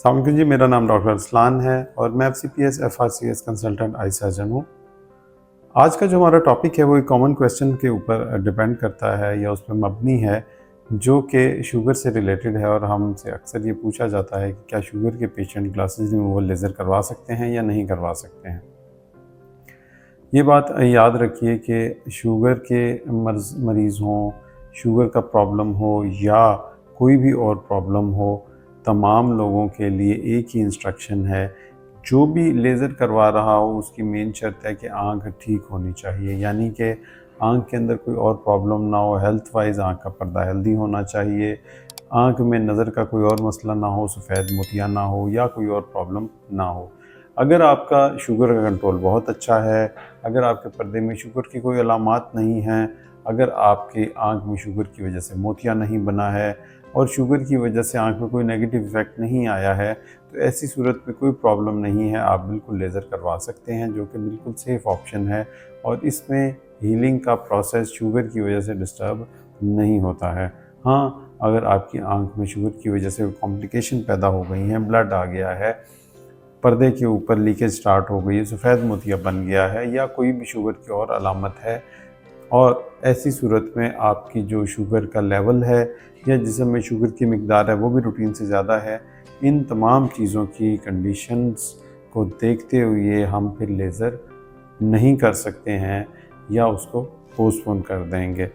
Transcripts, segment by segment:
अस्सलाम वालेकुम जी, मेरा नाम डॉक्टर अरसलान है और मैं FCPS FRCS consultant eye surgeon हूँ। आज का जो हमारा टॉपिक है वो एक कॉमन क्वेश्चन के ऊपर डिपेंड करता है या उस पर मबनी है, जो कि शुगर से रिलेटेड है। और हमसे अक्सर ये पूछा जाता है कि क्या शुगर के पेशेंट ग्लासेस रिमूवल लेज़र करवा सकते हैं या नहीं करवा सकते हैं। ये बात याद रखिए कि शुगर के मरीज़ हों, शुगर का प्रॉब्लम हो या कोई भी और प्रॉब्लम हो, तमाम लोगों के लिए एक ही इंस्ट्रक्शन है। जो भी लेज़र करवा रहा हो उसकी मेन शर्त है कि आँख ठीक होनी चाहिए, यानी कि आँख के अंदर कोई और प्रॉब्लम ना हो। हेल्थ वाइज आँख का पर्दा हेल्दी होना चाहिए, आँख में नज़र का कोई और मसला ना हो, सफ़ेद मोतियाँ ना हो या कोई और प्रॉब्लम ना हो। अगर आपका शुगर का कंट्रोल बहुत अच्छा है, अगर आपके पर्दे में शुगर की कोई अलामात नहीं हैं, अगर आपकी आँख में शुगर की वजह से मोतिया नहीं बना है और शुगर की वजह से आँख में कोई नेगेटिव इफ़ेक्ट नहीं आया है, तो ऐसी सूरत में कोई प्रॉब्लम नहीं है, आप बिल्कुल लेज़र करवा सकते हैं, जो कि बिल्कुल सेफ़ ऑप्शन है। और इसमें हीलिंग का प्रोसेस शुगर की वजह से डिस्टर्ब नहीं होता है। हाँ, अगर आपकी आँख में शुगर की वजह से कॉम्प्लिकेशन पैदा हो गई हैं, ब्लड आ गया है, पर्दे के ऊपर लीकेज स्टार्ट हो गई है, सफ़ेद मोतिया बन गया है या कोई भी शुगर की और अलामत है, और ऐसी सूरत में आपकी जो शुगर का लेवल है या जिस्म में शुगर की मिकदार है वो भी रूटीन से ज़्यादा है, इन तमाम चीज़ों की कंडीशंस को देखते हुए हम फिर लेज़र नहीं कर सकते हैं या उसको पोस्टपोन कर देंगे।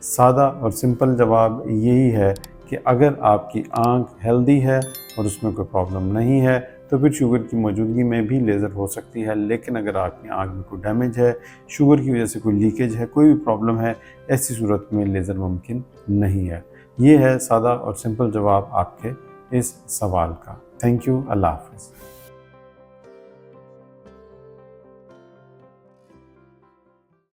सादा और सिंपल जवाब यही है कि अगर आपकी आँख हेल्दी है और उसमें कोई प्रॉब्लम नहीं है तो फिर शुगर की मौजूदगी में भी लेज़र हो सकती है। लेकिन अगर आपकी आँख में कोई डैमेज है, शुगर की वजह से कोई लीकेज है, कोई भी प्रॉब्लम है, ऐसी सूरत में लेज़र मुमकिन नहीं है। ये है सादा और सिंपल जवाब आपके इस सवाल का। Thank you. अल्लाह हाफ़िज़।